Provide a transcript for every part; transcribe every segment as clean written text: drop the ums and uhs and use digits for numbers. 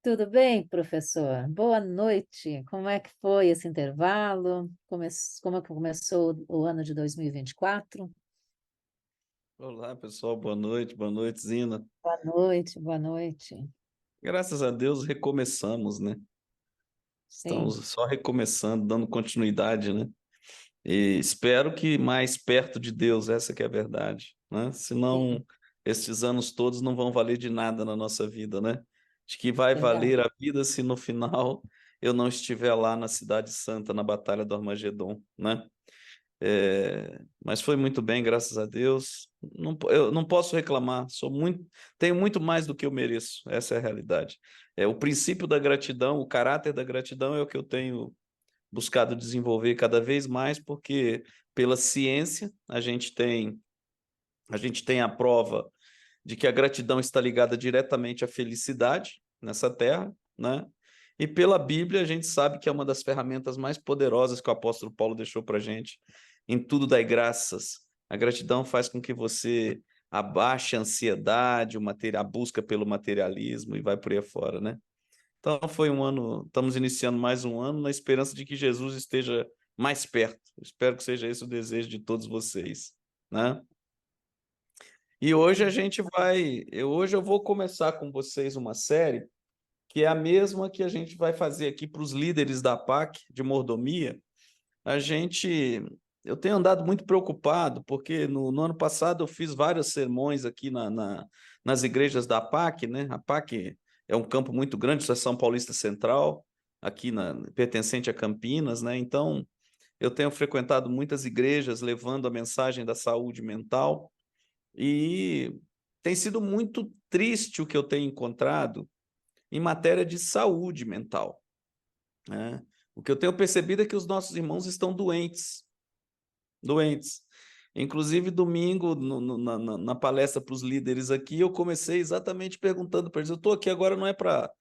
Tudo bem, professor? Boa noite. Como é que foi esse intervalo? Como é que começou o ano de 2024? Olá, pessoal, boa noite, Zina. Boa noite, boa noite. Graças a Deus recomeçamos, né? Estamos Sim, só recomeçando, dando continuidade, né? E espero que mais perto de Deus, essa que é a verdade, né? sim, Senão, estes anos todos não vão valer de nada na nossa vida, né? De que vai verdade. valer a vida se no final eu não estiver lá na Cidade Santa, na Batalha do Armagedon, né? Mas foi muito bem, graças a Deus. Eu não posso reclamar, tenho muito mais do que eu mereço, essa é a realidade. O princípio da gratidão, o caráter da gratidão é o que eu tenho buscado desenvolver cada vez mais, porque pela ciência a gente tem a prova de que a gratidão está ligada diretamente à felicidade nessa terra, né? E pela Bíblia a gente sabe que é uma das ferramentas mais poderosas que o apóstolo Paulo deixou para a gente. Em tudo dai graças. A gratidão faz com que você abaixe a ansiedade, a busca pelo materialismo e vai por aí afora, né? Então foi um ano, estamos iniciando mais um ano na esperança de que Jesus esteja mais perto. Espero que seja esse o desejo de todos vocês, né? E hoje a Amém. gente hoje eu vou começar com vocês uma série que é a mesma que a gente vai fazer aqui para os líderes da PAC de mordomia. A gente, eu tenho andado muito preocupado porque no ano passado eu fiz vários sermões aqui nas igrejas da PAC, né? A PAC é um campo muito grande, isso é São Paulista Central, aqui pertencente a Campinas, né? Então eu tenho frequentado muitas igrejas levando a mensagem da saúde mental. E tem sido muito triste o que eu tenho encontrado em matéria de saúde mental, né? O que eu tenho percebido é que os nossos irmãos estão doentes, doentes. Inclusive, domingo, na palestra para os líderes aqui, eu comecei exatamente perguntando para eles: eu estou aqui agora não é para.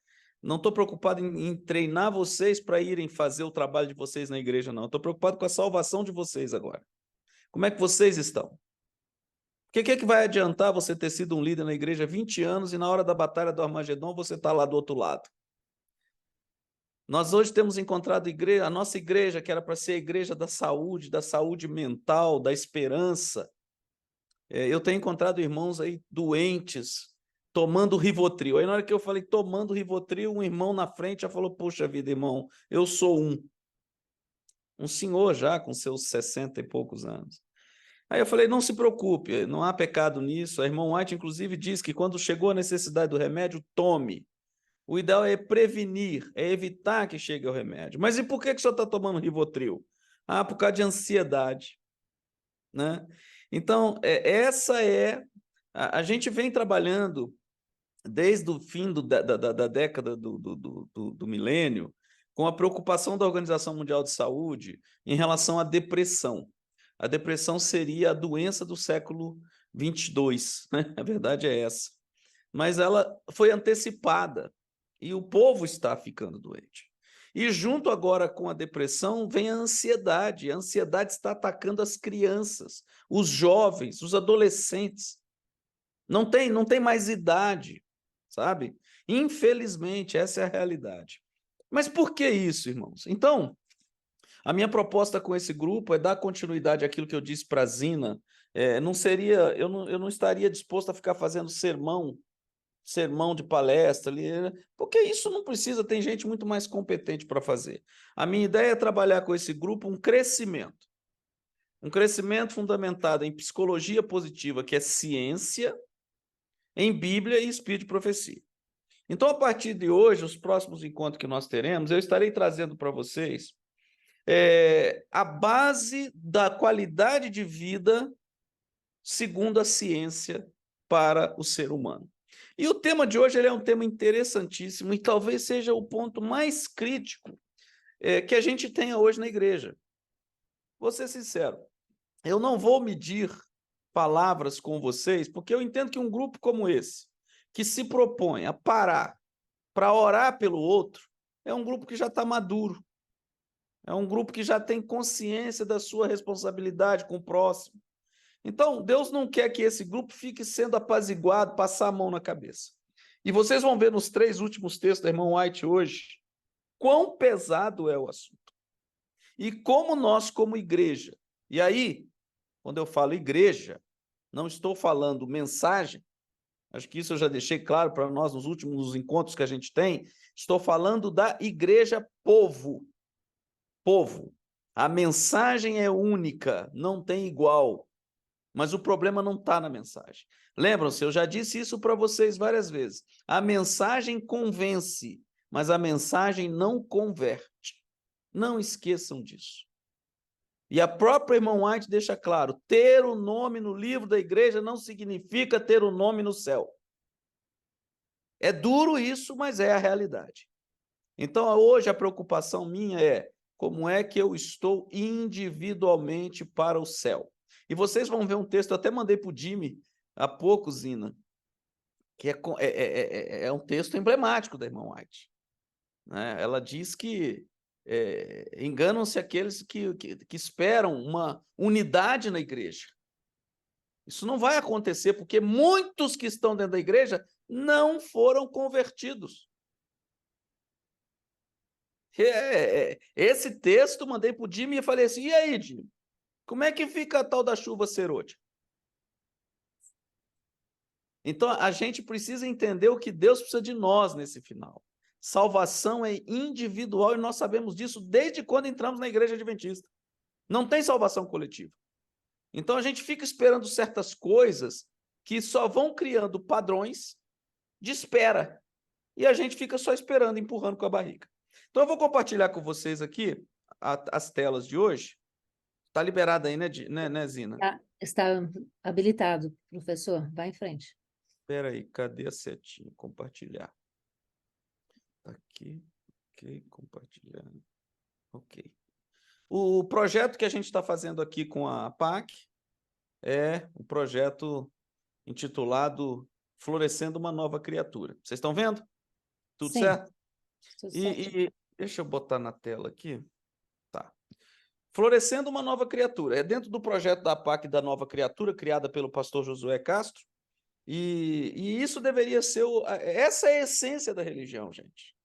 Não estou preocupado em treinar vocês para irem fazer o trabalho de vocês na igreja, não. Estou preocupado com a salvação de vocês agora. Como é que vocês estão? Que vai adiantar você ter sido um líder na igreja há 20 anos e na hora da batalha do Armagedon você está lá do outro lado? Nós hoje temos encontrado a nossa igreja, que era para ser a igreja da saúde mental, da esperança. Eu tenho encontrado irmãos aí doentes, tomando Rivotril. Aí na hora que eu falei tomando Rivotril, um irmão na frente já falou: puxa vida, irmão, eu sou um senhor já com seus 60 e poucos anos. Aí eu falei, não se preocupe, não há pecado nisso. A irmã White, inclusive, diz que quando chegou a necessidade do remédio, tome. O ideal é prevenir, é evitar que chegue ao remédio. Mas e por que o senhor está tomando Rivotril? Ah, por causa de ansiedade, né? Então, essa é... A gente vem trabalhando desde o fim da década do milênio com a preocupação da Organização Mundial de Saúde em relação à depressão. A depressão seria a doença do século 22, né? A verdade é essa. Mas ela foi antecipada e o povo está ficando doente. E junto agora com a depressão vem a ansiedade. A ansiedade está atacando as crianças, os jovens, os adolescentes. Não tem mais idade, sabe? Infelizmente, essa é a realidade. Mas por que isso, irmãos? Então, a minha proposta com esse grupo é dar continuidade àquilo que eu disse para a Zina. Não seria, eu não estaria disposto a ficar fazendo sermão de palestra ali, porque isso não precisa, tem gente muito mais competente para fazer. A minha ideia é trabalhar com esse grupo um crescimento fundamentado em psicologia positiva, que é ciência, em Bíblia e espírito de profecia. Então, a partir de hoje, os próximos encontros que nós teremos, eu estarei trazendo para vocês a base da qualidade de vida segundo a ciência para o ser humano. E o tema de hoje ele é um tema interessantíssimo e talvez seja o ponto mais crítico que a gente tenha hoje na igreja. Vou ser sincero, eu não vou medir palavras com vocês, porque eu entendo que um grupo como esse, que se propõe a parar para orar pelo outro, é um grupo que já está maduro, é um grupo que já tem consciência da sua responsabilidade com o próximo. Então, Deus não quer que esse grupo fique sendo apaziguado, passar a mão na cabeça. E vocês vão ver nos 3 últimos textos da irmã White hoje quão pesado é o assunto. E como nós, como igreja, e aí, quando eu falo igreja, não estou falando mensagem, acho que isso eu já deixei claro para nós nos últimos encontros que a gente tem, estou falando da igreja povo. Povo. A mensagem é única, não tem igual. Mas o problema não está na mensagem. Lembram-se, eu já disse isso para vocês várias vezes. A mensagem convence, mas a mensagem não converte. Não esqueçam disso. E a própria irmã White deixa claro, ter o nome no livro da igreja não significa ter o nome no céu. É duro isso, mas é a realidade. Então, hoje a preocupação minha é como é que eu estou individualmente para o céu. E vocês vão ver um texto, eu até mandei para o Jimmy há pouco, Zina, que é um texto emblemático da irmã White. Né? Ela diz que enganam-se aqueles que esperam uma unidade na igreja. Isso não vai acontecer, porque muitos que estão dentro da igreja não foram convertidos. Esse texto mandei para o Jimmy e falei assim, e aí, Jimmy, como é que fica a tal da chuva serôdia? Então, a gente precisa entender o que Deus precisa de nós nesse final. Salvação é individual e nós sabemos disso desde quando entramos na igreja adventista. Não tem salvação coletiva. Então, a gente fica esperando certas coisas que só vão criando padrões de espera. E a gente fica só esperando, empurrando com a barriga. Então, eu vou compartilhar com vocês aqui as telas de hoje. Está liberado aí, né, Zina? Está habilitado, professor. Vai em frente. Espera aí, cadê a setinha? Compartilhar. Aqui, ok, compartilhar. Ok. O projeto que a gente está fazendo aqui com a PAC é um projeto intitulado Florescendo uma Nova Criatura. Vocês estão vendo? Tudo Sim. certo? Tudo certo. Deixa eu botar na tela aqui. Tá. Florescendo uma Nova Criatura. É dentro do projeto da PAC da Nova Criatura, criada pelo pastor Josué Castro. E isso deveria ser... Essa é a essência da religião, gente.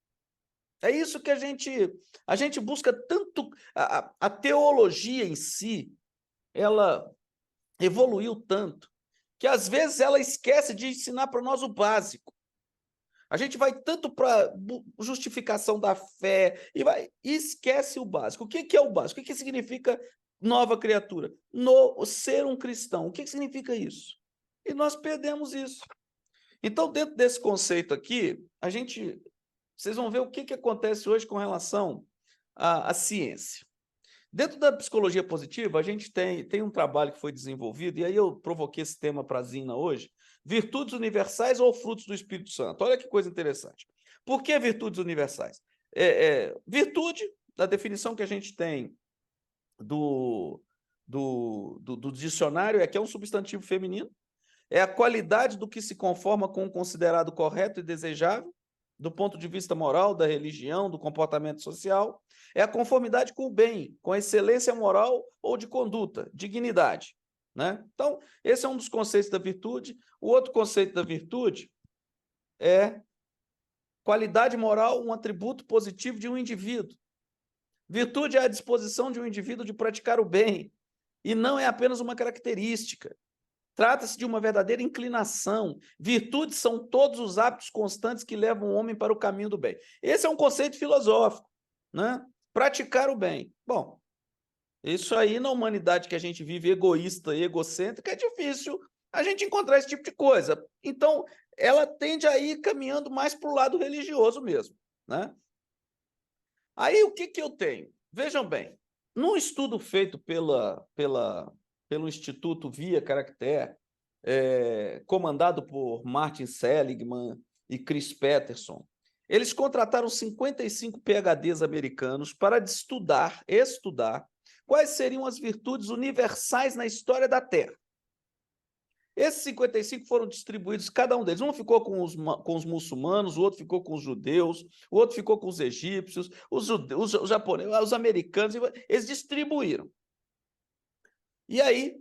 É isso que a gente busca tanto... A teologia em si, ela evoluiu tanto, que às vezes ela esquece de ensinar para nós o básico. A gente vai tanto para justificação da fé e esquece o básico. O que é o básico? O que significa nova criatura? Ser um cristão. O que significa isso? E nós perdemos isso. Então, dentro desse conceito aqui, vocês vão ver o que acontece hoje com relação à ciência. Dentro da psicologia positiva, a gente tem um trabalho que foi desenvolvido, e aí eu provoquei esse tema para a Zina hoje, virtudes universais ou frutos do Espírito Santo. Olha que coisa interessante. Por que virtudes universais? Virtude, da definição que a gente tem do dicionário, é que é um substantivo feminino, é a qualidade do que se conforma com o considerado correto e desejável, do ponto de vista moral, da religião, do comportamento social, é a conformidade com o bem, com a excelência moral ou de conduta, dignidade. Né? Então, esse é um dos conceitos da virtude. O outro conceito da virtude é qualidade moral, um atributo positivo de um indivíduo. Virtude é a disposição de um indivíduo de praticar o bem, e não é apenas uma característica. Trata-se de uma verdadeira inclinação. Virtudes são todos os hábitos constantes que levam o homem para o caminho do bem. Esse é um conceito filosófico, né? Praticar o bem. Bom, isso aí na humanidade que a gente vive egoísta e egocêntrica é difícil a gente encontrar esse tipo de coisa. Então, ela tende a ir caminhando mais para o lado religioso mesmo, né? Aí, o que eu tenho? Vejam bem, num estudo feito pelo Instituto Via Caractere, comandado por Martin Seligman e Chris Peterson, eles contrataram 55 PhDs americanos para estudar quais seriam as virtudes universais na história da Terra. Esses 55 foram distribuídos, cada um deles. Um ficou com os muçulmanos, o outro ficou com os judeus, o outro ficou com os egípcios, os japoneses, os americanos, eles distribuíram. E aí,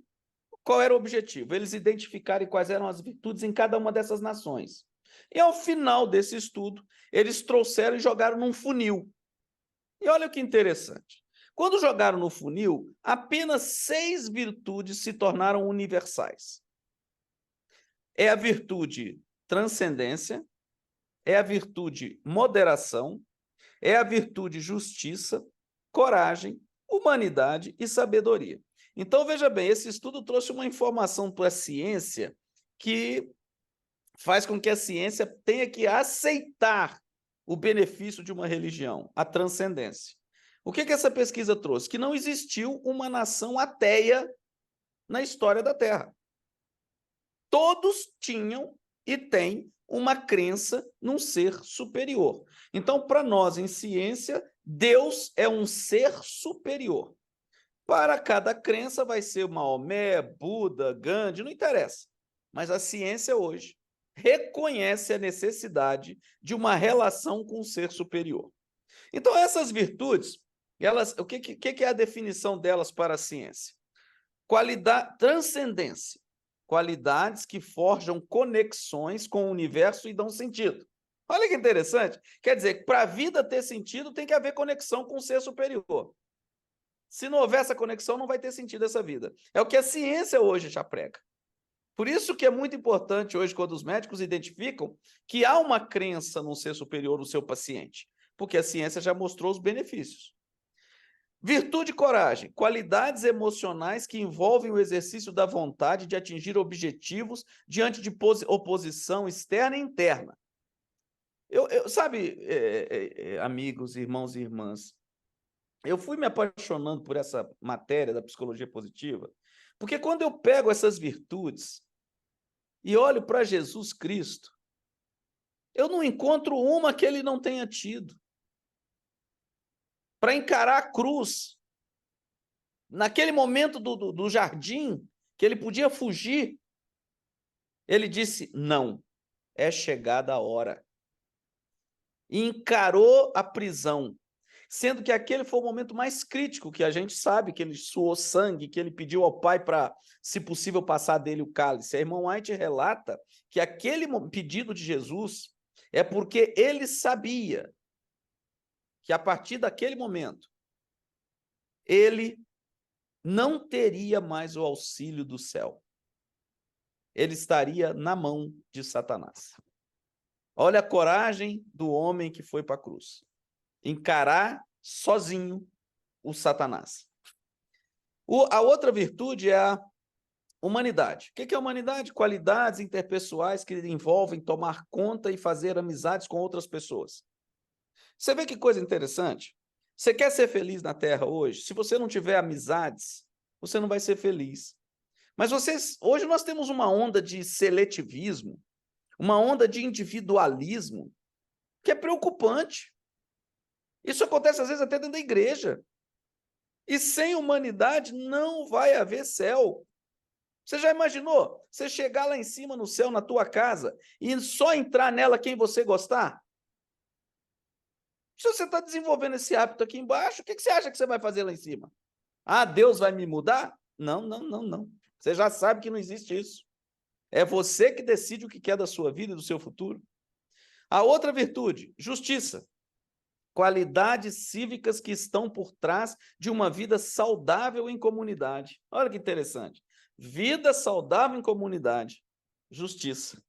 qual era o objetivo? Eles identificarem quais eram as virtudes em cada uma dessas nações. E ao final desse estudo, eles trouxeram e jogaram num funil. E olha que interessante. Quando jogaram no funil, apenas 6 virtudes se tornaram universais. É a virtude transcendência, é a virtude moderação, é a virtude justiça, coragem, humanidade e sabedoria. Então, veja bem, esse estudo trouxe uma informação para a ciência que faz com que a ciência tenha que aceitar o benefício de uma religião, a transcendência. O que essa pesquisa trouxe? Que não existiu uma nação ateia na história da Terra. Todos tinham e têm uma crença num ser superior. Então, para nós, em ciência, Deus é um ser superior. Para cada crença vai ser Maomé, Buda, Gandhi, não interessa. Mas a ciência hoje reconhece a necessidade de uma relação com o ser superior. Então, essas virtudes, o que é a definição delas para a ciência? Transcendência. Qualidades que forjam conexões com o universo e dão sentido. Olha que interessante. Quer dizer, para a vida ter sentido, tem que haver conexão com o ser superior. Se não houver essa conexão, não vai ter sentido essa vida. É o que a ciência hoje já prega. Por isso que é muito importante hoje, quando os médicos identificam que há uma crença num ser superior no seu paciente, porque a ciência já mostrou os benefícios. Virtude e coragem, qualidades emocionais que envolvem o exercício da vontade de atingir objetivos diante de oposição externa e interna. Sabe, amigos, irmãos e irmãs, eu fui me apaixonando por essa matéria da psicologia positiva, porque quando eu pego essas virtudes e olho para Jesus Cristo, eu não encontro uma que ele não tenha tido. Para encarar a cruz, naquele momento do jardim, que ele podia fugir, ele disse, não, é chegada a hora. E encarou a prisão, sendo que aquele foi o momento mais crítico, que a gente sabe que ele suou sangue, que ele pediu ao Pai para, se possível, passar dele o cálice. A irmã White relata que aquele pedido de Jesus é porque ele sabia que, a partir daquele momento, ele não teria mais o auxílio do céu. Ele estaria na mão de Satanás. Olha a coragem do homem que foi para a cruz. Encarar sozinho o Satanás. A outra virtude é a humanidade. O que é a humanidade? Qualidades interpessoais que envolvem tomar conta e fazer amizades com outras pessoas. Você vê que coisa interessante? Você quer ser feliz na Terra hoje? Se você não tiver amizades, você não vai ser feliz. Mas hoje nós temos uma onda de seletivismo, uma onda de individualismo, que é preocupante. Isso acontece, às vezes, até dentro da igreja. E sem humanidade não vai haver céu. Você já imaginou? Você chegar lá em cima no céu, na tua casa, e só entrar nela quem você gostar? Se você está desenvolvendo esse hábito aqui embaixo, o que você acha que você vai fazer lá em cima? Ah, Deus vai me mudar? Não, não, não, não. Você já sabe que não existe isso. É você que decide o que quer da sua vida e do seu futuro. A outra virtude, justiça. Qualidades cívicas que estão por trás de uma vida saudável em comunidade. Olha que interessante. Vida saudável em comunidade. Justiça.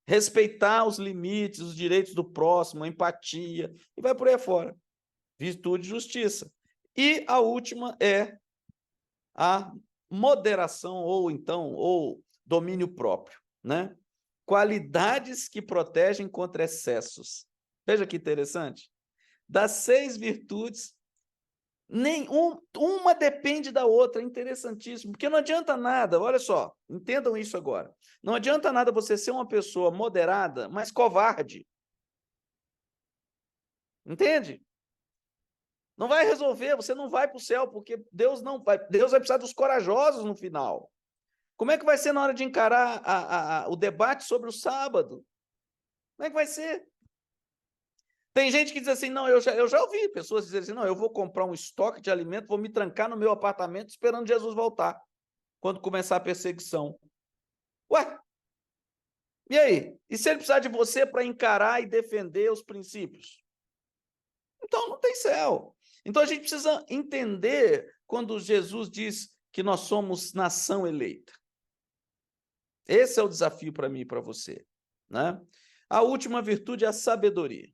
Respeitar os limites, os direitos do próximo, a empatia, e vai por aí fora. Virtude e justiça. E a última é a moderação, ou domínio próprio, né? Qualidades que protegem contra excessos. Veja que interessante. Das 6 virtudes, uma depende da outra, é interessantíssimo, porque não adianta nada, olha só, entendam isso agora, não adianta nada você ser uma pessoa moderada, mas covarde. Entende? Não vai resolver, você não vai para o céu, porque Deus vai precisar dos corajosos no final. Como é que vai ser na hora de encarar o debate sobre o sábado? Como é que vai ser? Tem gente que diz assim, não, eu já ouvi pessoas dizerem assim, não, eu vou comprar um estoque de alimento, vou me trancar no meu apartamento esperando Jesus voltar, quando começar a perseguição. Ué, E aí? E se ele precisar de você para encarar e defender os princípios? Então não tem céu. Então a gente precisa entender quando Jesus diz que nós somos nação eleita. Esse é o desafio para mim e para você, né? A última virtude é a sabedoria.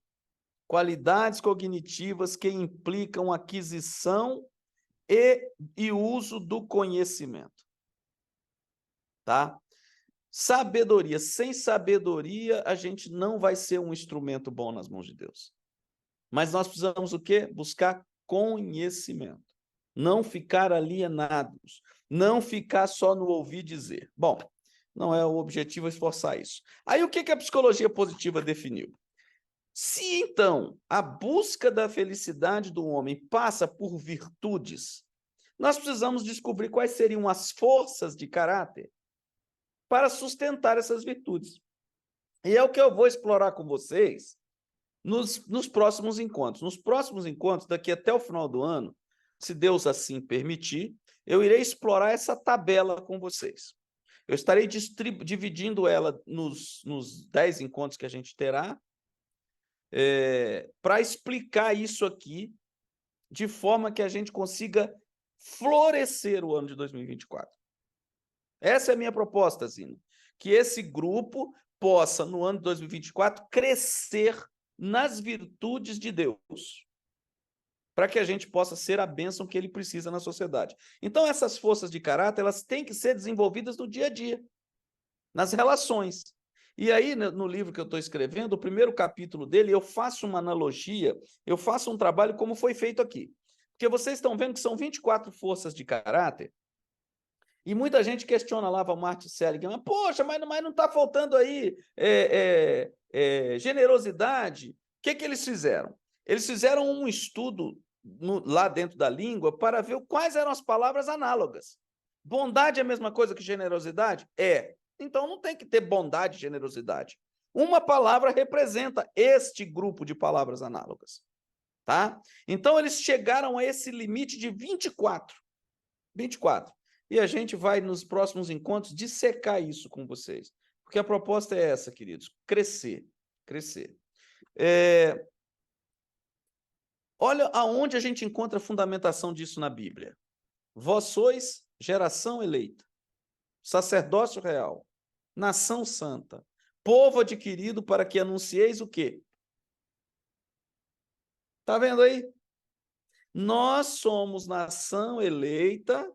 Qualidades cognitivas que implicam aquisição e uso do conhecimento, tá? Sabedoria. Sem sabedoria, a gente não vai ser um instrumento bom nas mãos de Deus. Mas nós precisamos o quê? Buscar conhecimento. Não ficar alienados. Não ficar só no ouvir dizer. Bom, não é o objetivo esforçar isso. Aí o que a psicologia positiva definiu? Se, então, a busca da felicidade do homem passa por virtudes, nós precisamos descobrir quais seriam as forças de caráter para sustentar essas virtudes. E é o que eu vou explorar com vocês nos próximos encontros. Nos próximos encontros, daqui até o final do ano, se Deus assim permitir, eu irei explorar essa tabela com vocês. Eu estarei dividindo ela nos 10 encontros que a gente terá, para explicar isso aqui de forma que a gente consiga florescer o ano de 2024. Essa é a minha proposta, Zina. Que esse grupo possa, no ano de 2024, crescer nas virtudes de Deus, para que a gente possa ser a bênção que ele precisa na sociedade. Então, essas forças de caráter, elas têm que ser desenvolvidas no dia a dia, nas relações. E aí, no livro que eu estou escrevendo, o primeiro capítulo dele, eu faço uma analogia, eu faço um trabalho como foi feito aqui. Porque vocês estão vendo que são 24 forças de caráter, e muita gente questiona lá o Martin Seligman, poxa, mas não está faltando aí generosidade. O que eles fizeram? Eles fizeram um estudo lá dentro da língua para ver quais eram as palavras análogas. Bondade é a mesma coisa que generosidade? É. Então não tem que ter bondade e generosidade. Uma palavra representa este grupo de palavras análogas. Tá? Então eles chegaram a esse limite de 24. 24. E a gente vai, nos próximos encontros, dissecar isso com vocês. Porque a proposta é essa, queridos, crescer, crescer. Olha aonde a gente encontra a fundamentação disso na Bíblia. Vós sois geração eleita, sacerdócio real, nação santa, povo adquirido para que anuncieis o quê? Está vendo aí? Nós somos nação eleita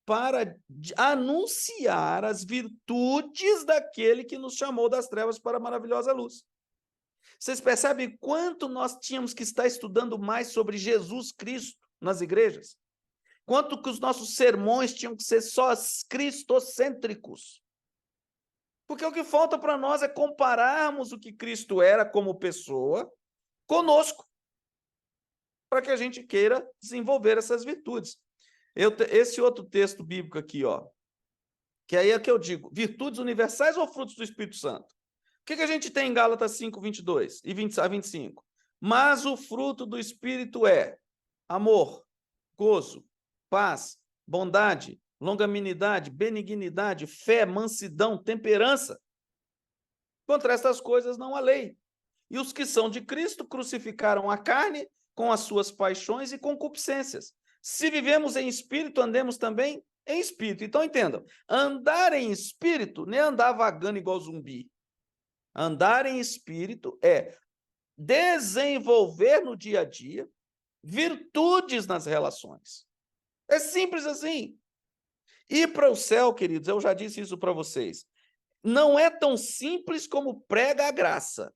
para anunciar as virtudes daquele que nos chamou das trevas para a maravilhosa luz. Vocês percebem quanto nós tínhamos que estar estudando mais sobre Jesus Cristo nas igrejas? Quanto que os nossos sermões tinham que ser só cristocêntricos? Porque o que falta para nós é compararmos o que Cristo era como pessoa conosco, para que a gente queira desenvolver essas virtudes. Esse outro texto bíblico aqui, ó, que aí é que eu digo, virtudes universais ou frutos do Espírito Santo? O que a gente tem em Gálatas 5, 22 e 20 a 25? Mas o fruto do Espírito é amor, gozo, paz, bondade, longanimidade, benignidade, fé, mansidão, temperança. Contra estas coisas não há lei. E os que são de Cristo crucificaram a carne com as suas paixões e concupiscências. Se vivemos em espírito, andemos também em espírito. Então, entendam, andar em espírito não é andar vagando igual zumbi. Andar em espírito é desenvolver no dia a dia virtudes nas relações. É simples assim. Ir para o céu, queridos, eu já disse isso para vocês, não é tão simples como prega a graça,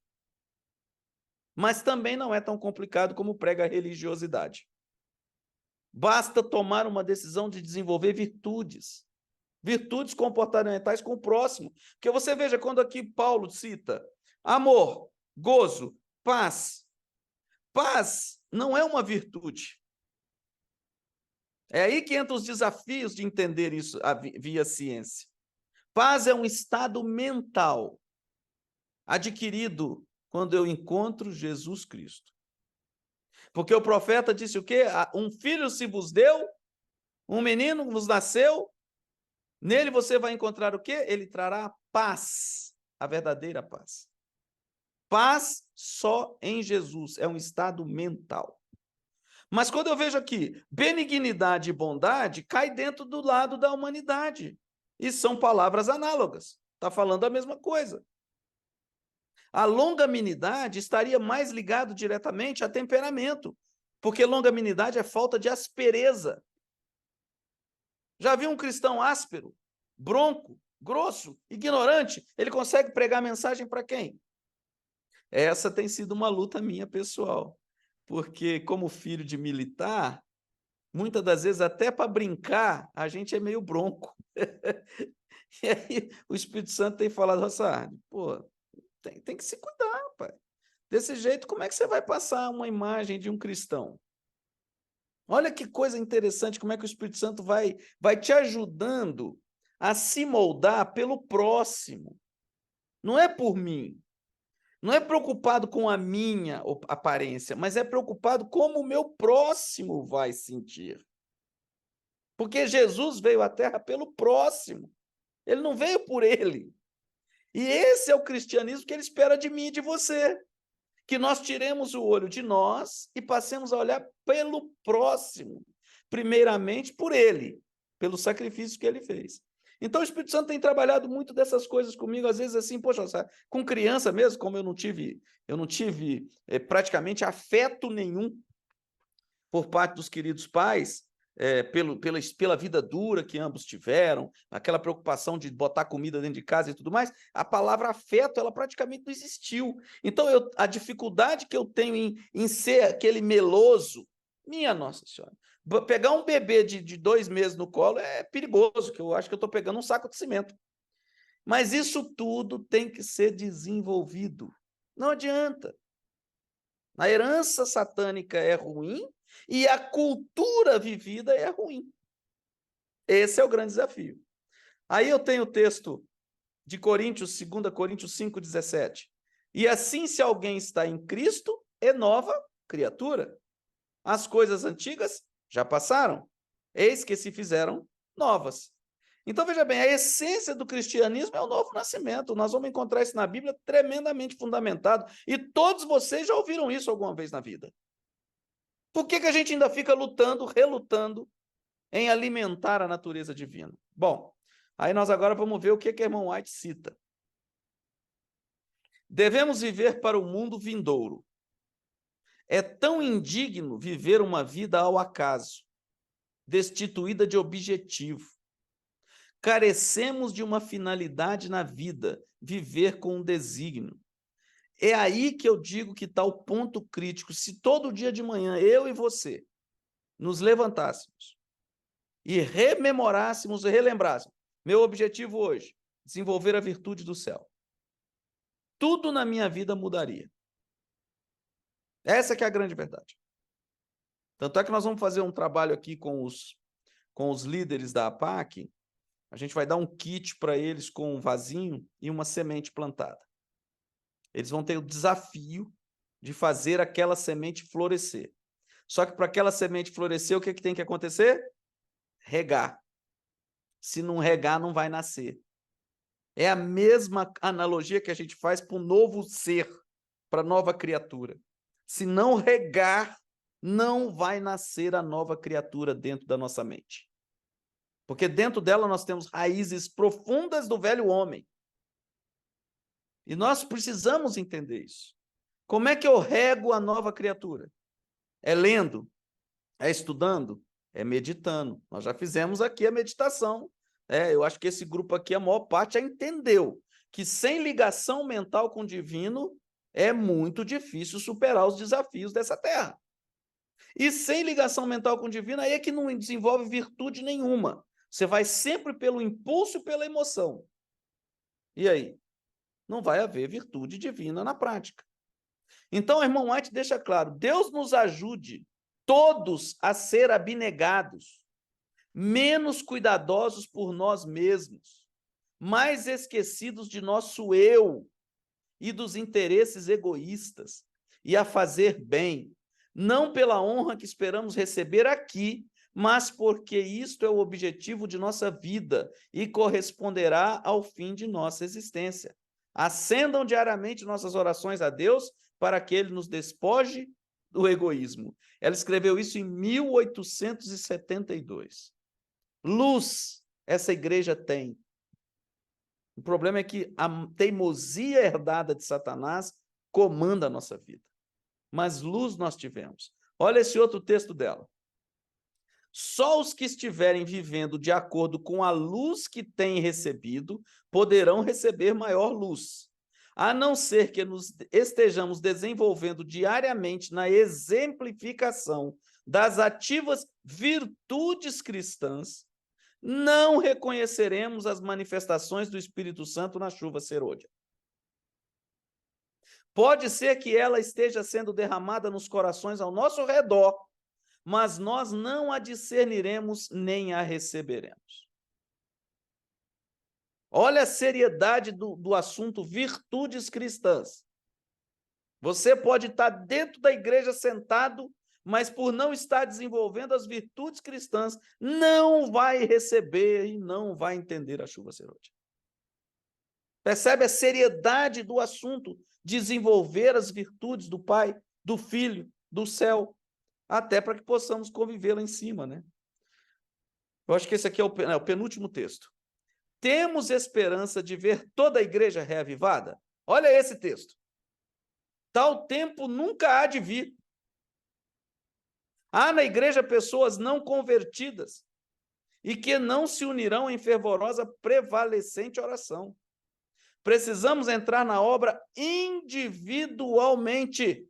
mas também não é tão complicado como prega a religiosidade. Basta tomar uma decisão de desenvolver virtudes, virtudes comportamentais com o próximo. Porque você veja, quando aqui Paulo cita amor, gozo, paz. Paz não é uma virtude. É aí que entram os desafios de entender isso via ciência. Paz é um estado mental adquirido quando eu encontro Jesus Cristo. Porque o profeta disse o quê? Um filho se vos deu, um menino vos nasceu, nele você vai encontrar o quê? Ele trará paz. a verdadeira paz. Paz só em Jesus, é um estado mental. Mas quando eu vejo aqui benignidade e bondade, cai dentro do lado da humanidade. E são palavras análogas. Está falando a mesma coisa. A longanimidade estaria mais ligado diretamente a temperamento, porque longanimidade é falta de aspereza. Já viu um cristão áspero, bronco, grosso, ignorante? Ele consegue pregar mensagem para quem? Essa tem sido uma luta minha pessoal, porque como filho de militar, muitas das vezes até para brincar, a gente é meio bronco. E aí o Espírito Santo tem falado, Rossard, pô, tem que se cuidar, pai. Desse jeito, como é que você vai passar uma imagem de um cristão? Olha que coisa interessante, como é que o Espírito Santo vai te ajudando a se moldar pelo próximo. Não é por mim. Não é preocupado com a minha aparência, mas é preocupado como o meu próximo vai sentir. Porque Jesus veio à Terra pelo próximo. Ele não veio por ele. E esse é o cristianismo que ele espera de mim e de você. Que nós tiremos o olho de nós e passemos a olhar pelo próximo. Primeiramente por ele, pelo sacrifício que ele fez. Então o Espírito Santo tem trabalhado muito dessas coisas comigo, às vezes assim, poxa, com criança mesmo, como eu não tive praticamente afeto nenhum por parte dos queridos pais, pela vida dura que ambos tiveram, aquela preocupação de botar comida dentro de casa e tudo mais, a palavra afeto, ela praticamente não existiu. Então, a dificuldade que eu tenho em ser aquele meloso, minha Nossa Senhora, pegar um bebê de 2 meses no colo é perigoso, que eu acho que eu estou pegando um saco de cimento. Mas isso tudo tem que ser desenvolvido. Não adianta. A herança satânica é ruim e a cultura vivida é ruim. Esse é o grande desafio. Aí eu tenho o texto de Coríntios, 2 Coríntios 5,17. E assim, se alguém está em Cristo, é nova criatura. As coisas antigas já passaram, eis que se fizeram novas. Então, veja bem, a essência do cristianismo é o novo nascimento. Nós vamos encontrar isso na Bíblia tremendamente fundamentado. E todos vocês já ouviram isso alguma vez na vida. Por que a gente ainda fica lutando, relutando em alimentar a natureza divina? Bom, aí nós agora vamos ver o que irmão White cita. Devemos viver para o mundo vindouro. É tão indigno viver uma vida ao acaso, destituída de objetivo. Carecemos de uma finalidade na vida, viver com um desígnio. É aí que eu digo que está o ponto crítico. Se todo dia de manhã eu e você nos levantássemos e rememorássemos e relembrássemos, meu objetivo hoje, desenvolver a virtude do céu, tudo na minha vida mudaria. Essa que é a grande verdade. Tanto é que nós vamos fazer um trabalho aqui com os líderes da APAC. A gente vai dar um kit para eles com um vasinho e uma semente plantada. Eles vão ter o desafio de fazer aquela semente florescer. Só que para aquela semente florescer, o que tem que acontecer? Regar. Se não regar, não vai nascer. É a mesma analogia que a gente faz para o novo ser, para a nova criatura. Se não regar, não vai nascer a nova criatura dentro da nossa mente. Porque dentro dela nós temos raízes profundas do velho homem. E nós precisamos entender isso. Como é que eu rego a nova criatura? É lendo? É estudando? É meditando. Nós já fizemos aqui a meditação. Eu acho que esse grupo aqui, a maior parte já entendeu que sem ligação mental com o divino é muito difícil superar os desafios dessa terra. E sem ligação mental com o divino, aí é que não desenvolve virtude nenhuma. Você vai sempre pelo impulso e pela emoção. E aí? Não vai haver virtude divina na prática. Então, o irmão White deixa claro, Deus nos ajude todos a ser abnegados, menos cuidadosos por nós mesmos, mais esquecidos de nosso eu e dos interesses egoístas, e a fazer bem, não pela honra que esperamos receber aqui, mas porque isto é o objetivo de nossa vida e corresponderá ao fim de nossa existência. Acendam diariamente nossas orações a Deus para que Ele nos despoje do egoísmo. Ela escreveu isso em 1872. Luz, essa igreja tem. O problema é que a teimosia herdada de Satanás comanda a nossa vida. Mas luz nós tivemos. Olha esse outro texto dela. Só os que estiverem vivendo de acordo com a luz que têm recebido poderão receber maior luz, a não ser que nos estejamos desenvolvendo diariamente na exemplificação das ativas virtudes cristãs, não reconheceremos as manifestações do Espírito Santo na chuva serôdia. Pode ser que ela esteja sendo derramada nos corações ao nosso redor, mas nós não a discerniremos nem a receberemos. Olha a seriedade do assunto virtudes cristãs. Você pode estar dentro da igreja sentado, mas por não estar desenvolvendo as virtudes cristãs, não vai receber e não vai entender a chuva serôdia. Percebe a seriedade do assunto? Desenvolver as virtudes do Pai, do Filho, do céu, até para que possamos conviver lá em cima, né? Eu acho que esse aqui é o penúltimo texto. Temos esperança de ver toda a igreja reavivada? Olha esse texto. Tal tempo nunca há de vir. Há na igreja pessoas não convertidas e que não se unirão em fervorosa prevalecente oração. Precisamos entrar na obra individualmente.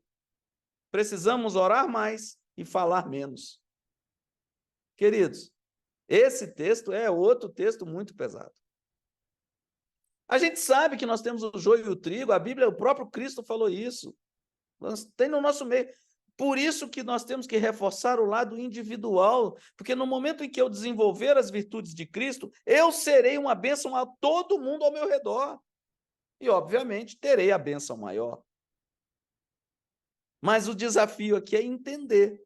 Precisamos orar mais e falar menos. Queridos, esse texto é outro texto muito pesado. A gente sabe que nós temos o joio e o trigo, a Bíblia, o próprio Cristo falou isso. Tem no nosso meio. Por isso que nós temos que reforçar o lado individual, porque no momento em que eu desenvolver as virtudes de Cristo, eu serei uma bênção a todo mundo ao meu redor. E, obviamente, terei a bênção maior. Mas o desafio aqui é entender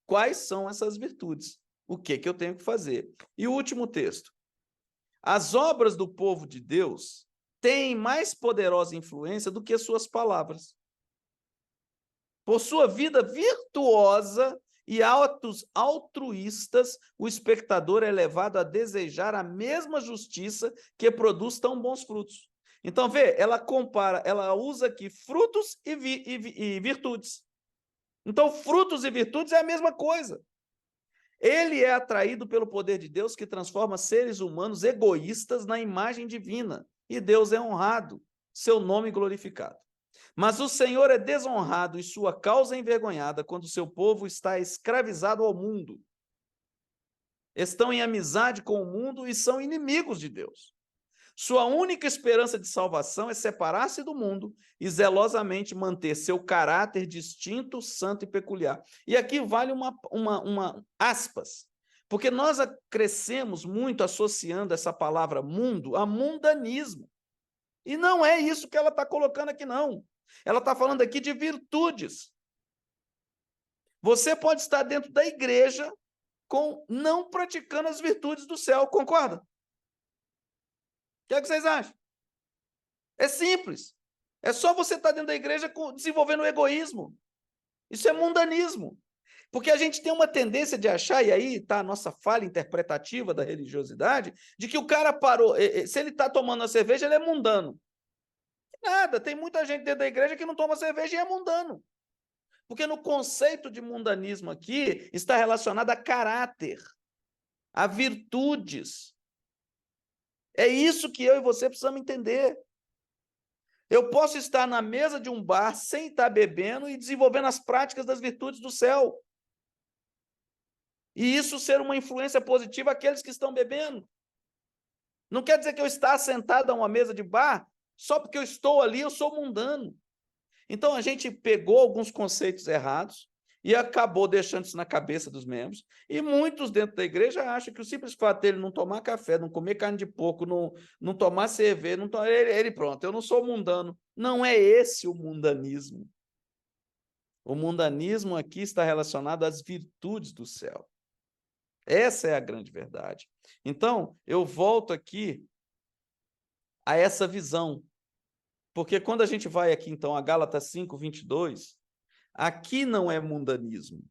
quais são essas virtudes, o que eu tenho que fazer. E o último texto. As obras do povo de Deus têm mais poderosa influência do que suas palavras. Por sua vida virtuosa e atos altruístas, o espectador é levado a desejar a mesma justiça que produz tão bons frutos. Então, vê, ela compara, ela usa aqui frutos e virtudes. Então, frutos e virtudes é a mesma coisa. Ele é atraído pelo poder de Deus que transforma seres humanos egoístas na imagem divina. E Deus é honrado, seu nome glorificado. Mas o Senhor é desonrado e sua causa envergonhada quando seu povo está escravizado ao mundo. Estão em amizade com o mundo e são inimigos de Deus. Sua única esperança de salvação é separar-se do mundo e zelosamente manter seu caráter distinto, santo e peculiar. E aqui vale uma aspas, porque nós crescemos muito associando essa palavra mundo a mundanismo. E não é isso que ela está colocando aqui, não. Ela está falando aqui de virtudes. Você pode estar dentro da igreja não praticando as virtudes do céu, concorda? O que é que vocês acham? É simples. É só você estar dentro da igreja desenvolvendo o egoísmo. Isso é mundanismo. Porque a gente tem uma tendência de achar, e aí está a nossa falha interpretativa da religiosidade, de que o cara parou, se ele está tomando a cerveja, ele é mundano. Nada, tem muita gente dentro da igreja que não toma cerveja e é mundano. Porque no conceito de mundanismo aqui está relacionado a caráter, a virtudes. É isso que eu e você precisamos entender. Eu posso estar na mesa de um bar sem estar bebendo e desenvolvendo as práticas das virtudes do céu. E isso ser uma influência positiva àqueles que estão bebendo. Não quer dizer que eu estar sentado a uma mesa de bar, só porque eu estou ali, eu sou mundano. Então, a gente pegou alguns conceitos errados e acabou deixando isso na cabeça dos membros. E muitos dentro da igreja acham que o simples fato dele não tomar café, não comer carne de porco, não tomar cerveja, ele pronto, eu não sou mundano. Não é esse o mundanismo. O mundanismo aqui está relacionado às virtudes do céu. Essa é a grande verdade. Então, eu volto aqui a essa visão. Porque quando a gente vai aqui, então, a Gálatas 5, 22, aqui não é mundanismo.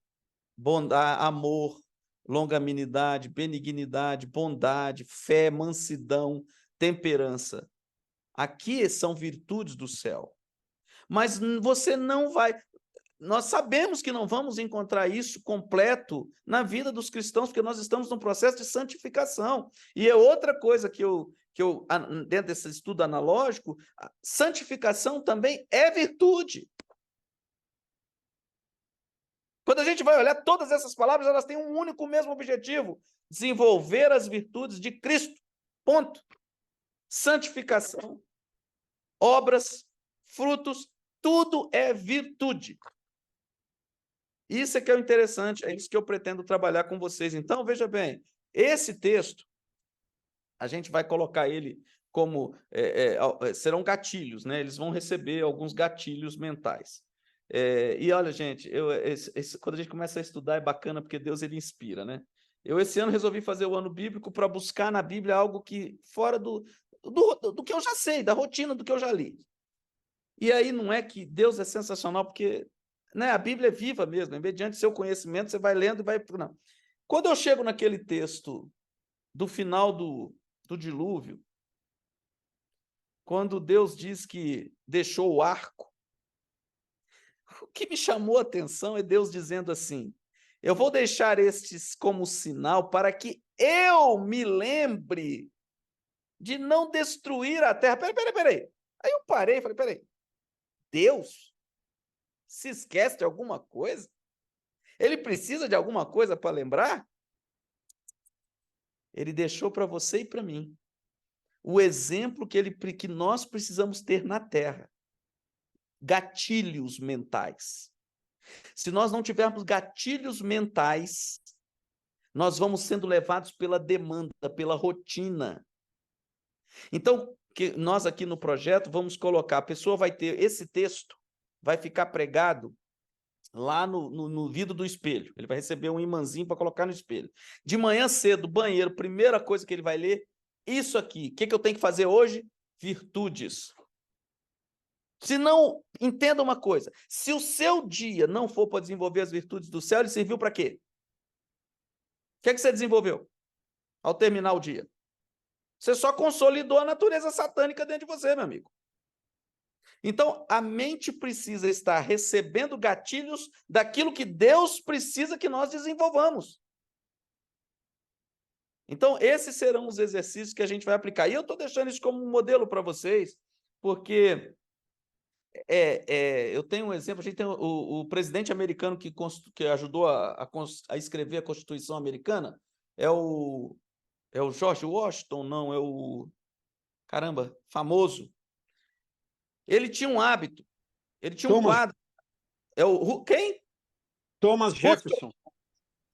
Bondade, amor, longanimidade, benignidade, bondade, fé, mansidão, temperança. Aqui são virtudes do céu. Mas você não vai... Nós sabemos que não vamos encontrar isso completo na vida dos cristãos, porque nós estamos num processo de santificação. E é outra coisa que eu dentro desse estudo analógico, a santificação também é virtude. Quando a gente vai olhar todas essas palavras, elas têm um único mesmo objetivo: desenvolver as virtudes de Cristo. Ponto. Santificação, obras, frutos, tudo é virtude. Isso é que é o interessante, é isso que eu pretendo trabalhar com vocês. Então, veja bem, esse texto, a gente vai colocar ele como... serão gatilhos, né? Eles vão receber alguns gatilhos mentais. E olha, gente, quando a gente começa a estudar é bacana, porque Deus ele inspira, né? Eu, esse ano, resolvi fazer o ano bíblico para buscar na Bíblia algo que fora do que eu já sei, da rotina do que eu já li. E aí não é que Deus é sensacional, porque, né, a Bíblia é viva mesmo, mediante seu conhecimento, você vai lendo e vai... Não. Quando eu chego naquele texto do final do dilúvio, quando Deus diz que deixou o arco, o que me chamou a atenção é Deus dizendo assim: eu vou deixar estes como sinal para que eu me lembre de não destruir a terra. Peraí. Aí eu parei e falei, peraí, Deus se esquece de alguma coisa? Ele precisa de alguma coisa para lembrar? Ele deixou para você e para mim o exemplo que nós precisamos ter na terra. Gatilhos mentais. Se nós não tivermos gatilhos mentais, nós vamos sendo levados pela demanda, pela rotina. Então, que nós aqui no projeto vamos colocar, a pessoa vai ter esse texto, vai ficar pregado lá no vidro do espelho. Ele vai receber um imãzinho para colocar no espelho. De manhã cedo, banheiro, primeira coisa que ele vai ler, isso aqui. O que eu tenho que fazer hoje? Virtudes. Se não, entenda uma coisa, se o seu dia não for para desenvolver as virtudes do céu, ele serviu para quê? O que você desenvolveu ao terminar o dia? Você só consolidou a natureza satânica dentro de você, meu amigo. Então, a mente precisa estar recebendo gatilhos daquilo que Deus precisa que nós desenvolvamos. Então, esses serão os exercícios que a gente vai aplicar. E eu estou deixando isso como um modelo para vocês, porque eu tenho um exemplo, a gente tem o presidente americano que ajudou a escrever a Constituição americana, é o George Washington, não, é o... Caramba, famoso. Ele tinha um hábito, ele tinha um quadro. Quem? Thomas Jefferson.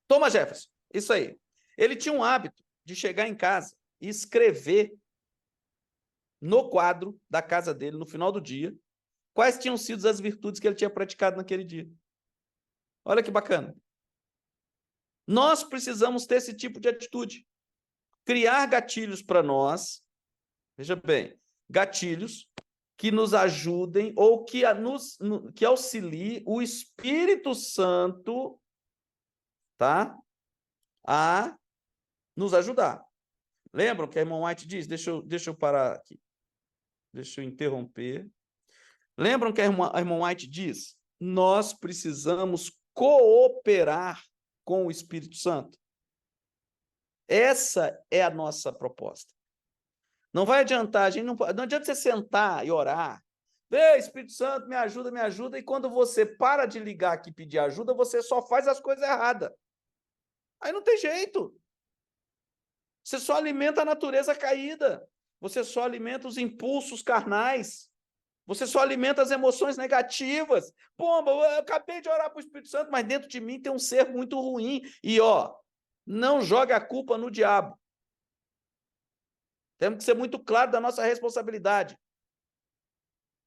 Thomas Jefferson, isso aí. Ele tinha um hábito de chegar em casa e escrever no quadro da casa dele, no final do dia, quais tinham sido as virtudes que ele tinha praticado naquele dia. Olha que bacana. Nós precisamos ter esse tipo de atitude. Criar gatilhos para nós, veja bem, gatilhos que nos ajudem ou que auxiliem o Espírito Santo, tá, a nos ajudar. Lembram que a irmã White diz? Deixa eu parar aqui. Deixa eu interromper. Lembram que a irmã White diz? Nós precisamos cooperar com o Espírito Santo. Essa é a nossa proposta. Não vai adiantar, não adianta você sentar e orar. Ei, Espírito Santo, me ajuda, e quando você para de ligar aqui e pedir ajuda, você só faz as coisas erradas. Aí não tem jeito. Você só alimenta a natureza caída. Você só alimenta os impulsos carnais. Você só alimenta as emoções negativas. Pomba, eu acabei de orar para o Espírito Santo, mas dentro de mim tem um ser muito ruim. E, não jogue a culpa no diabo. Temos que ser muito claro da nossa responsabilidade.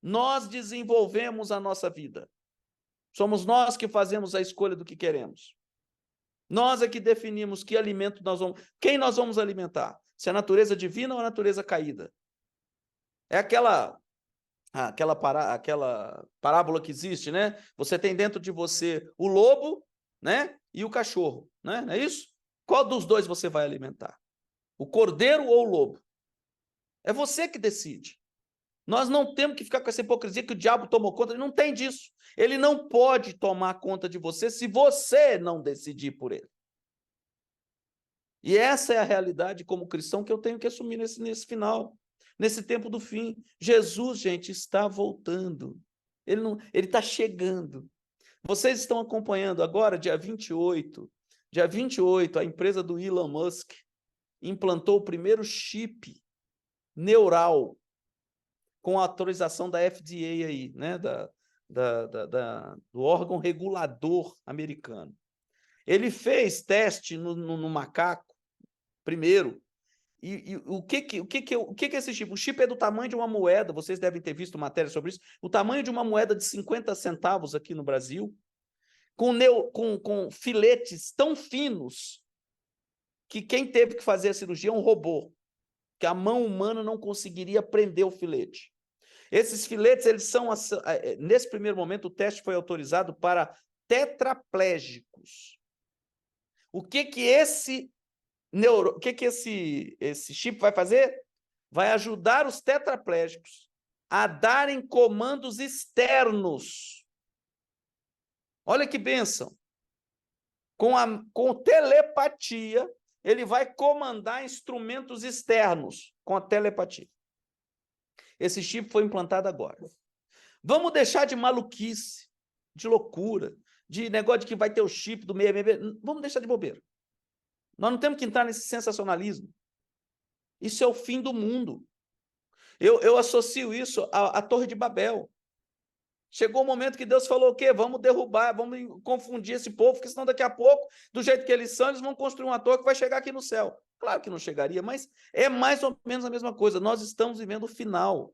Nós desenvolvemos a nossa vida. Somos nós que fazemos a escolha do que queremos. Nós é que definimos que alimento quem nós vamos alimentar. Se é a natureza divina ou a natureza caída. É aquela aquela parábola que existe, né? Você tem dentro de você o lobo, né? E o cachorro, né? Não é isso? Qual dos dois você vai alimentar? O cordeiro ou o lobo? É você que decide. Nós não temos que ficar com essa hipocrisia que o diabo tomou conta. Ele não tem disso. Ele não pode tomar conta de você se você não decidir por ele. E essa é a realidade como cristão que eu tenho que assumir nesse final, nesse tempo do fim. Jesus, gente, está voltando. Ele está chegando. Vocês estão acompanhando agora, dia 28. Dia 28, a empresa do Elon Musk implantou o primeiro chip neural com a autorização da FDA aí, né? Do órgão regulador americano. Ele fez teste no macaco, primeiro. E o que é esse chip? O chip é do tamanho de uma moeda, vocês devem ter visto matéria sobre isso, o tamanho de uma moeda de 50 centavos aqui no Brasil, com filetes tão finos que quem teve que fazer a cirurgia é um robô, que a mão humana não conseguiria prender o filete. Esses filetes, eles são, nesse primeiro momento, o teste foi autorizado para tetraplégicos. O que esse chip vai fazer? Vai ajudar os tetraplégicos a darem comandos externos. Olha que bênção. Com telepatia, ele vai comandar instrumentos externos com a telepatia. Esse chip foi implantado agora. Vamos deixar de maluquice, de loucura, de negócio de que vai ter o chip do 666. Vamos deixar de bobeira. Nós não temos que entrar nesse sensacionalismo. Isso é o fim do mundo. Eu associo isso à Torre de Babel. Chegou o momento que Deus falou o quê? Vamos derrubar, vamos confundir esse povo, porque senão daqui a pouco, do jeito que eles são, eles vão construir uma torre que vai chegar aqui no céu. Claro que não chegaria, mas é mais ou menos a mesma coisa. Nós estamos vivendo o final.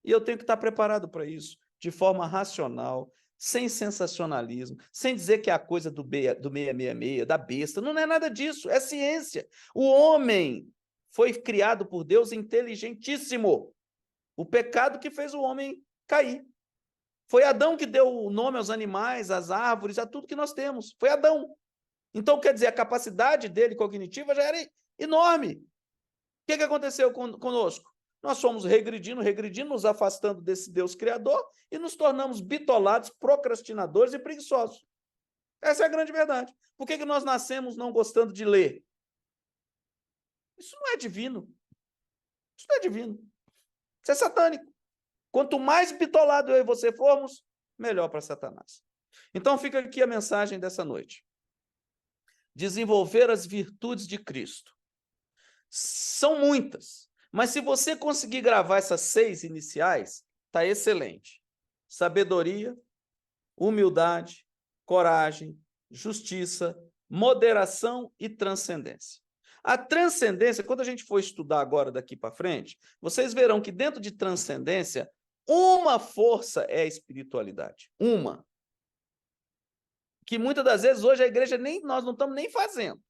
E eu tenho que estar preparado para isso, de forma racional, sem sensacionalismo, sem dizer que é a coisa do 666, da besta. Não é nada disso, é ciência. O homem foi criado por Deus inteligentíssimo. O pecado que fez o homem cair. Foi Adão que deu o nome aos animais, às árvores, a tudo que nós temos. Foi Adão. Então, quer dizer, a capacidade dele cognitiva já era enorme. O que aconteceu conosco? Nós fomos regredindo, nos afastando desse Deus criador e nos tornamos bitolados, procrastinadores e preguiçosos. Essa é a grande verdade. Por que nós nascemos não gostando de ler? Isso não é divino. Isso não é divino. Isso é satânico. Quanto mais bitolado eu e você formos, melhor para Satanás. Então fica aqui a mensagem dessa noite. Desenvolver as virtudes de Cristo. São muitas, mas se você conseguir gravar essas 6 iniciais, está excelente. Sabedoria, humildade, coragem, justiça, moderação e transcendência. A transcendência, quando a gente for estudar agora daqui para frente, vocês verão que dentro de transcendência, uma força é a espiritualidade. Uma. Que muitas das vezes hoje a igreja nós não estamos nem fazendo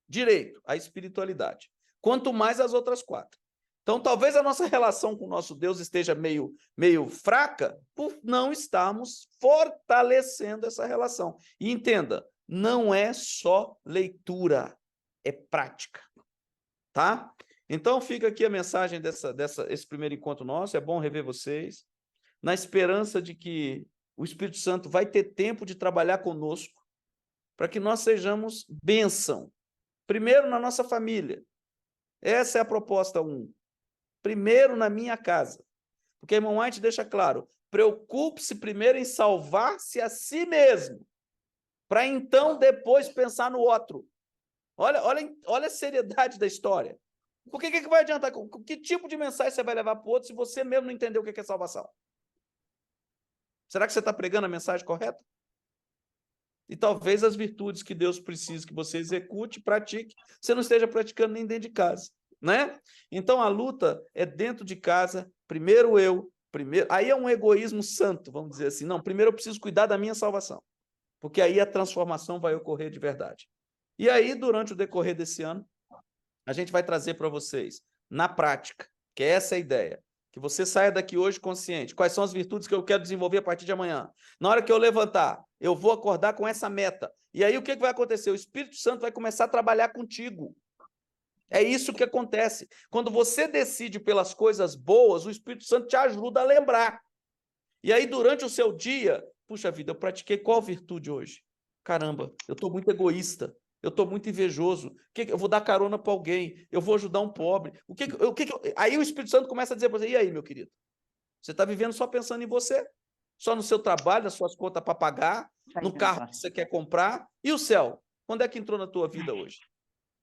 direito à espiritualidade. Quanto mais as outras 4. Então, talvez a nossa relação com o nosso Deus esteja meio fraca por não estarmos fortalecendo essa relação. E entenda, não é só leitura, é prática. Tá? Então, fica aqui a mensagem esse primeiro encontro nosso. É bom rever vocês, na esperança de que o Espírito Santo vai ter tempo de trabalhar conosco para que nós sejamos bênção. Primeiro, na nossa família. Essa é a proposta 1. Primeiro, na minha casa. Porque a irmã White deixa claro, preocupe-se primeiro em salvar-se a si mesmo, para então depois pensar no outro. Olha a seriedade da história. Por que vai adiantar? Que tipo de mensagem você vai levar para o outro se você mesmo não entendeu o que é salvação? Será que você está pregando a mensagem correta? E talvez as virtudes que Deus precisa que você execute, pratique, você não esteja praticando nem dentro de casa, né? Então a luta é dentro de casa, primeiro aí é um egoísmo santo, vamos dizer assim. Não, primeiro eu preciso cuidar da minha salvação, porque aí a transformação vai ocorrer de verdade. E aí, durante o decorrer desse ano, a gente vai trazer para vocês, na prática, que essa é a ideia, Que você saia daqui hoje consciente. Quais são as virtudes que eu quero desenvolver a partir de amanhã? Na hora que eu levantar, eu vou acordar com essa meta. E aí o que vai acontecer? O Espírito Santo vai começar a trabalhar contigo. É isso que acontece. Quando você decide pelas coisas boas, o Espírito Santo te ajuda a lembrar. E aí, durante o seu dia, puxa vida, eu pratiquei qual virtude hoje? Caramba, eu estou muito egoísta, eu estou muito invejoso, eu vou dar carona para alguém, eu vou ajudar um pobre. Aí o Espírito Santo começa a dizer para você, e aí, meu querido? Você está vivendo só pensando em você? Só no seu trabalho, nas suas contas para pagar, no carro que você quer comprar? E o céu? Quando é que entrou na tua vida hoje?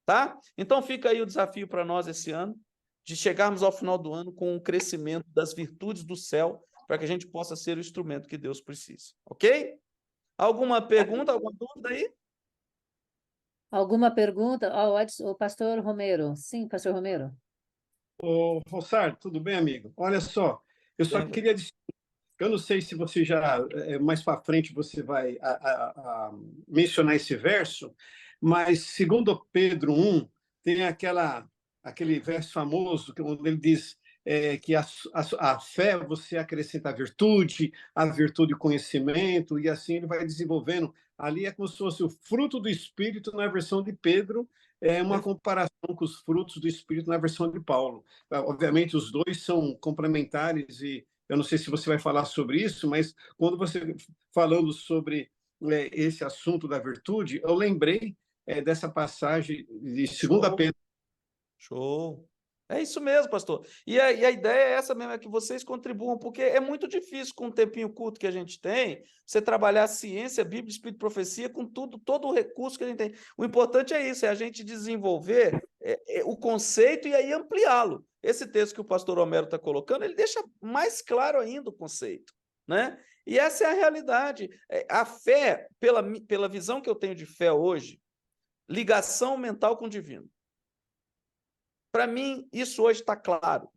Tá? Então fica aí o desafio para nós esse ano, de chegarmos ao final do ano com um crescimento das virtudes do céu, para que a gente possa ser o instrumento que Deus precisa. Ok? Alguma pergunta, alguma dúvida aí? Alguma pergunta? O pastor Romero. Sim, pastor Romero. Ô, Rossar, tudo bem, amigo? Olha só, eu só Bem, queria dizer, eu não sei se você já, mais para frente, você vai mencionar esse verso, mas segundo Pedro 1, tem aquele verso famoso onde ele diz que a fé você acrescenta a virtude conhecimento, e assim ele vai desenvolvendo. Ali é como se fosse o fruto do Espírito na versão de Pedro, é uma comparação com os frutos do Espírito na versão de Paulo. Obviamente, os dois são complementares e eu não sei se você vai falar sobre isso, mas quando você falando sobre esse assunto da virtude, eu lembrei dessa passagem de 2 Pedro. Show. É isso mesmo, pastor. E a ideia é essa mesmo, é que vocês contribuam, porque é muito difícil, com o tempinho curto que a gente tem, você trabalhar ciência, Bíblia, Espírito, profecia, com tudo, todo o recurso que a gente tem. O importante é isso, é a gente desenvolver o conceito e aí ampliá-lo. Esse texto que o pastor Homero está colocando, ele deixa mais claro ainda o conceito, né? E essa é a realidade. A fé, pela visão que eu tenho de fé hoje, ligação mental com o divino. Para mim, isso hoje está claro.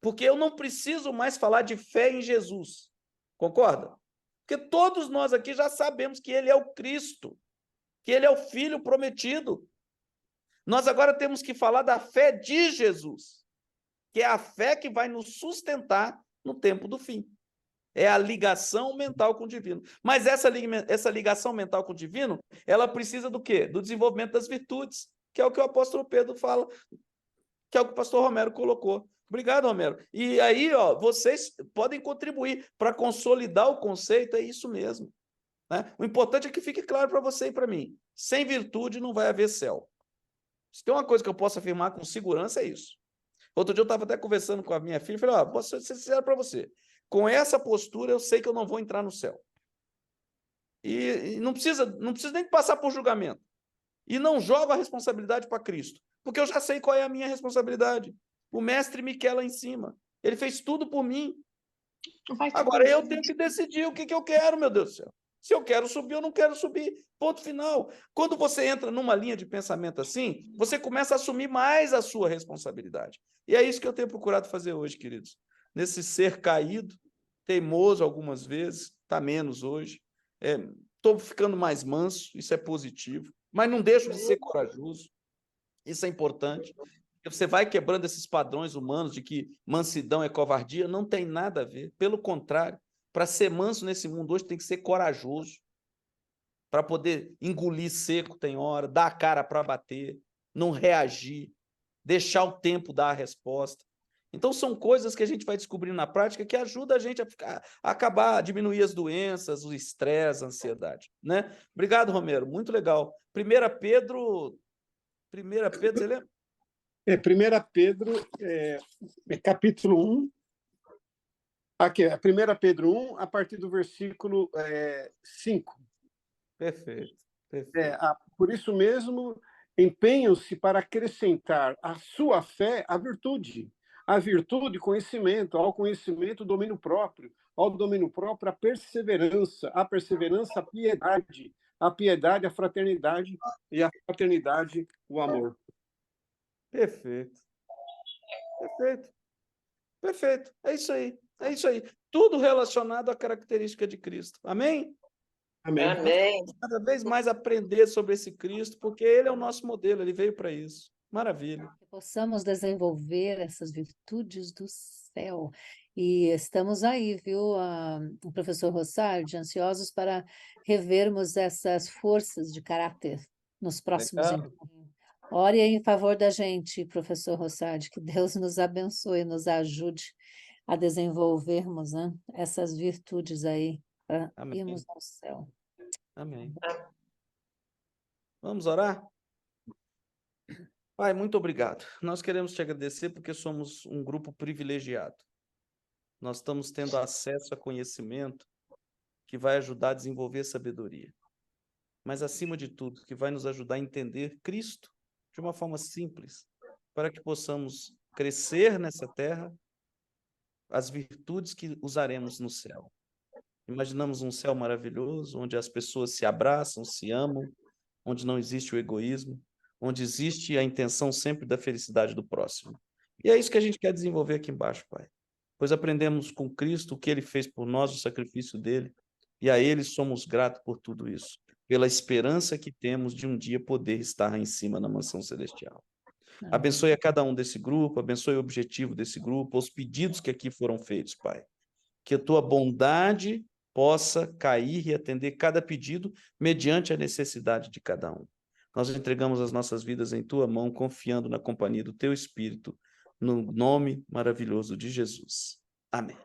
Porque eu não preciso mais falar de fé em Jesus. Concorda? Porque todos nós aqui já sabemos que ele é o Cristo, que ele é o Filho prometido. Nós agora temos que falar da fé de Jesus, que é a fé que vai nos sustentar no tempo do fim. É a ligação mental com o divino. Mas essa ligação mental com o divino, ela precisa do quê? Do desenvolvimento das virtudes, que é o que o apóstolo Pedro fala, que é o que o pastor Romero colocou. Obrigado, Romero. E aí, ó, vocês podem contribuir para consolidar o conceito, é isso mesmo. Né? O importante é que fique claro para você e para mim. Sem virtude não vai haver céu. Se tem uma coisa que eu posso afirmar com segurança, é isso. Outro dia eu estava até conversando com a minha filha e falei, ó, posso ser sincero para você. Com essa postura, eu sei que eu não vou entrar no céu. E não precisa nem passar por julgamento. E não jogo a responsabilidade para Cristo, porque eu já sei qual é a minha responsabilidade. O mestre me quer lá em cima. Ele fez tudo por mim. Agora eu tenho que decidir o que eu quero, meu Deus do céu. Se eu quero subir, eu não quero subir. Ponto final. Quando você entra numa linha de pensamento assim, você começa a assumir mais a sua responsabilidade. E é isso que eu tenho procurado fazer hoje, queridos. Nesse ser caído, teimoso algumas vezes, está menos hoje. Estou ficando mais manso, isso é positivo. Mas não deixo de ser corajoso. Isso é importante. Você vai quebrando esses padrões humanos de que mansidão é covardia, não tem nada a ver. Pelo contrário, para ser manso nesse mundo hoje tem que ser corajoso. Para poder engolir seco tem hora, dar a cara para bater, não reagir, deixar o tempo dar a resposta. Então, são coisas que a gente vai descobrindo na prática que ajudam a gente a acabar, a diminuir as doenças, o estresse, a ansiedade. Né? Obrigado, Romero. Muito legal. 1 Pedro, você lembra? 1 Pedro, capítulo 1. Aqui, 1 Pedro 1, a partir do versículo 5. Perfeito. Por isso mesmo, empenham-se para acrescentar à sua fé a virtude, conhecimento, ao conhecimento, domínio próprio, ao domínio próprio, a perseverança, a piedade, a fraternidade, e a fraternidade, o amor. Perfeito. Perfeito. É isso aí. É isso aí. Tudo relacionado à característica de Cristo. Amém? Amém. Cada vez mais aprender sobre esse Cristo, porque ele é o nosso modelo, ele veio para isso. Maravilha. Que possamos desenvolver essas virtudes do céu. E estamos aí, viu, o professor Rossard, ansiosos para revermos essas forças de caráter nos próximos Legal. encontros. Ore em favor da gente, professor Rossard, que Deus nos abençoe, nos ajude a desenvolvermos, né, essas virtudes aí, para Amém. irmos ao céu. Amém. Vamos orar? Pai, muito obrigado. Nós queremos te agradecer porque somos um grupo privilegiado. Nós estamos tendo acesso a conhecimento que vai ajudar a desenvolver sabedoria. Mas, acima de tudo, que vai nos ajudar a entender Cristo de uma forma simples, para que possamos crescer nessa terra as virtudes que usaremos no céu. Imaginamos um céu maravilhoso, onde as pessoas se abraçam, se amam, onde não existe o egoísmo, onde existe a intenção sempre da felicidade do próximo. E é isso que a gente quer desenvolver aqui embaixo, Pai. Pois aprendemos com Cristo o que Ele fez por nós, o sacrifício dele, e a Ele somos gratos por tudo isso, pela esperança que temos de um dia poder estar em cima na mansão celestial. Abençoe a cada um desse grupo, abençoe o objetivo desse grupo, os pedidos que aqui foram feitos, Pai. Que a tua bondade possa cair e atender cada pedido mediante a necessidade de cada um. Nós entregamos as nossas vidas em tua mão, confiando na companhia do teu Espírito, no nome maravilhoso de Jesus. Amém.